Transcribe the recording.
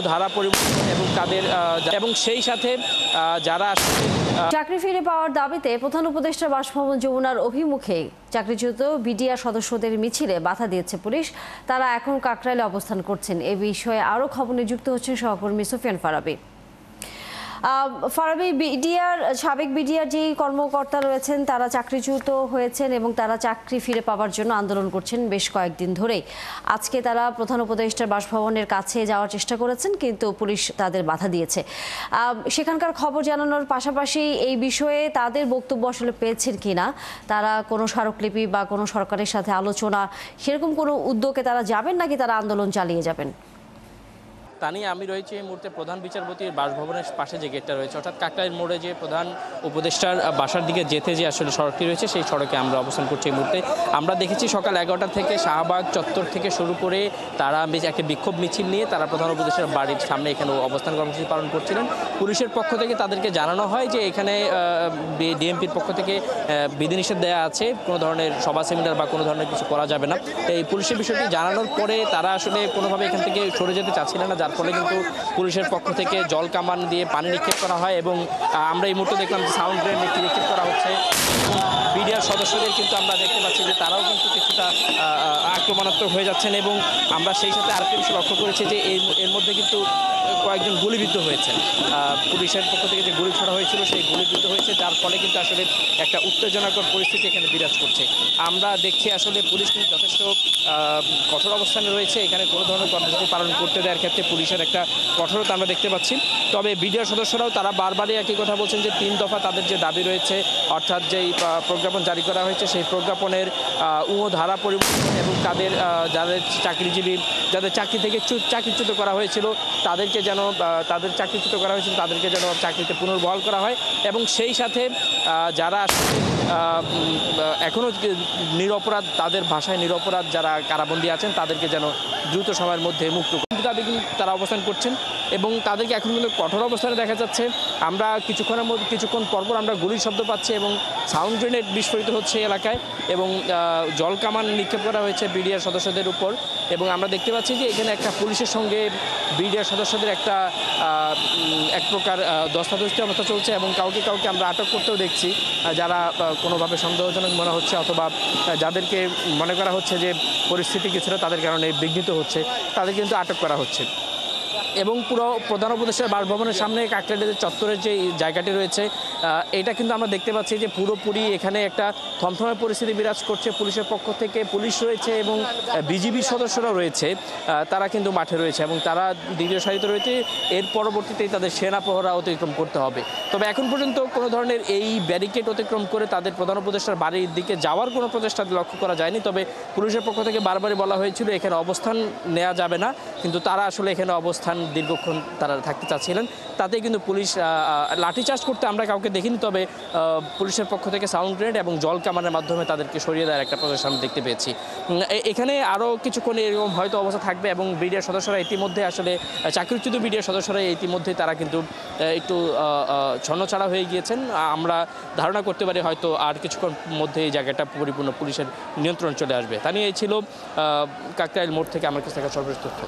ধারা পরিবর্তন এবং তাদের এবং সেই সাথে যারা চাকরি ফিরে পাওয়ার দাবিতে প্রধান উপদেষ্টা বাসভবন যমুনার অভিমুখে চাকরিচ্যুত বিডিআর সদস্যদের মিছিলে বাধা দিয়েছে পুলিশ। তারা এখন কাকরাইলে অবস্থান করছেন। এ বিষয়ে আরও খবর নিযুক্ত হচ্ছেন সহকর্মী সুফিয়ান ফারাবি। সাবেক বিডিআর যে কর্মকর্তা রয়েছেন তারা চাকরিচ্যুত হয়েছেন এবং তারা চাকরি ফিরে পাওয়ার জন্য আন্দোলন করছেন বেশ কয়েকদিন ধরেই। আজকে তারা প্রধান উপদেষ্টার বাসভবনের কাছে যাওয়ার চেষ্টা করেছেন, কিন্তু পুলিশ তাদের বাধা দিয়েছে। সেখানকার খবর জানানোর পাশাপাশি এই বিষয়ে তাদের বক্তব্য আসলে পেয়েছেন কিনা, তারা কোনো স্মারকলিপি বা কোনো সরকারের সাথে আলোচনা সেরকম কোনো উদ্যোগে তারা যাবেন নাকি তারা আন্দোলন চালিয়ে যাবেন, তা নিয়ে আমি রয়েছি এই মুহূর্তে প্রধান বিচারপতির বাসভবনের পাশে যে গেটটা রয়েছে, অর্থাৎ কাকরাইল মোড়ে যে প্রধান উপদেষ্টার বাসার দিকে যেতে যে আসলে সড়কটি রয়েছে সেই সড়কে আমরা অবস্থান করছি এই মুহূর্তে। আমরা দেখেছি সকাল 11টা থেকে শাহবাগ চত্বর থেকে শুরু করে তারা একটা বিক্ষোভ মিছিল নিয়ে তারা প্রধান উপদেষ্টার বাড়ির সামনে এখানে অবস্থান কর্মসূচি পালন করছিলেন। পুলিশের পক্ষ থেকে তাদেরকে জানানো হয় যে এখানে ডিএমপির পক্ষ থেকে বিধিনিষেধ দেওয়া আছে, কোনো ধরনের সভা সেমিনার বা কোনো ধরনের কিছু করা যাবে না। এই পুলিশের বিষয়টি জানানোর পরে তারা আসলে কোনোভাবে এখান থেকে সরে যেতে চাচ্ছিলেন না, যার ফলে কিন্তু পুলিশের পক্ষ থেকে জল কামান দিয়ে পানি নিক্ষেপ করা হয় এবং আমরা এই মুহূর্তে দেখলাম যে সাউন্ড গ্রেনেড নিক্ষেপ করা হচ্ছে। বিডিআর সদস্যদের কিন্তু আমরা দেখতে পাচ্ছি যে তারাও কিন্তু কিছুটা আক্রমণাত্মক হয়ে যাচ্ছেন এবং আমরা সেই সাথে আরেকটা বিষয় লক্ষ্য করেছি যে এর মধ্যে কিন্তু কয়েকজন গুলিবিদ্ধ হয়েছেন। পুলিশের পক্ষ থেকে যে গুলি ছোড়া হয়েছিল সেই গুলিবিদ্ধ হয়েছে, যার ফলে কিন্তু আসলে একটা উত্তেজনাকর পরিস্থিতি এখানে বিরাজ করছে। আমরা দেখছি আসলে পুলিশ কিন্তু যথেষ্ট কঠোর অবস্থানে রয়েছে, এখানে কোনো ধরনের কর্মসূচি পালন করতে দেওয়ার ক্ষেত্রে পুলিশের একটা কঠোরতা আমরা দেখতে পাচ্ছি। তবে বিডিআর সদস্যরাও তারা বারবারই একই কথা বলছেন যে 3 দফা তাদের যে দাবি রয়েছে, অর্থাৎ যেই প্রজ্ঞাপন জারি করা হয়েছে সেই প্রজ্ঞাপনের ধারা পরিবর্তন এবং তাদের যাদের চাকরিজীবী যাদের চাকরি থেকে চাকরিচ্যুত করা হয়েছিল তাদেরকে যেন চাকরিচ্যুত করা হয়েছিল তাদেরকে যেন চাকরিতে পুনর্বহাল করা হয় এবং সেই সাথে যারা এখনও নিরপরাধ, তাদের ভাষায় নিরপরাধ যারা কারাবন্দী আছেন তাদেরকে যেন দ্রুত সময়ের মধ্যে মুক্ত দাবি কিন্তু তারা অবস্থান করছেন এবং তাদেরকে এখন কিন্তু কঠোর অবস্থানে দেখা যাচ্ছে। আমরা কিছুক্ষণ পরপর আমরা গুলির শব্দ পাচ্ছি এবং সাউন্ড গ্রেনেড বিস্ফোরিত হচ্ছে এলাকায় এবং জল কামান নিক্ষেপ করা হয়েছে বিডিআর সদস্যদের উপর এবং আমরা দেখতে পাচ্ছি যে এখানে একটা পুলিশের সঙ্গে বিডিআর সদস্যদের একটা এক প্রকার ধস্তাধস্তি অবস্থা চলছে এবং কাউকে আমরা আটক করতেও দেখছি, যারা কোনোভাবে সন্দেহজনক মনে হচ্ছে অথবা যাদেরকে মনে করা হচ্ছে যে পরিস্থিতি কিছুটা তাদের কারণে বিঘ্নিত হচ্ছে তাদের কিন্তু আটক করা হচ্ছে। এবং পুরো প্রধান উপদেষ্টার বাসভবনের সামনে কাকরাইলের চত্বরের যে জায়গাটি রয়েছে এটা কিন্তু আমরা দেখতে পাচ্ছি যে পুরোপুরি এখানে একটা থমথমে পরিস্থিতি বিরাজ করছে। পুলিশের পক্ষ থেকে পুলিশ রয়েছে এবং বিজিবির সদস্যরাও রয়েছে, তারা কিন্তু মাঠে রয়েছে এবং তারা দ্বিতীয় সারিতে রয়েছে। এর পরবর্তীতেই তাদের সেনা প্রহরা অতিক্রম করতে হবে। তবে এখন পর্যন্ত কোনো ধরনের এই ব্যারিকেড অতিক্রম করে তাদের প্রধান উপদেষ্টার বাড়ির দিকে যাওয়ার কোনো প্রচেষ্টা লক্ষ্য করা যায়নি। তবে পুলিশের পক্ষ থেকে বারবারই বলা হয়েছিল এখানে অবস্থান নেওয়া যাবে না, কিন্তু তারা আসলে এখানে অবস্থান দীর্ঘক্ষণ তারা থাকতে চাচ্ছিলেন। তাতে কিন্তু পুলিশ লাঠিচার্জ করতে আমরা কাউকে দেখিনি, তবে পুলিশের পক্ষ থেকে সাউন্ড গ্রেনেড এবং জল কামানের মাধ্যমে তাদেরকে সরিয়ে দেওয়ার একটা প্রচেষ্টা আমরা দেখতে পেয়েছি। এখানে আরও কিছুক্ষণ এরকম হয়তো অবস্থা থাকবে এবং বিডিআর সদস্যরা ইতিমধ্যে আসলে চাকরিচ্যুত বিডিআর সদস্যরা ইতিমধ্যে তারা কিন্তু একটু ছন্নছাড়া হয়ে গিয়েছেন। আমরা ধারণা করতে পারি হয়তো আর কিছুক্ষণ মধ্যে এই জায়গাটা পরিপূর্ণ পুলিশের নিয়ন্ত্রণ চলে আসবে। তা নিয়ে এই ছিল কাকরাইল মোড় থেকে আমার কাছে থাকা সর্বশেষ তথ্য।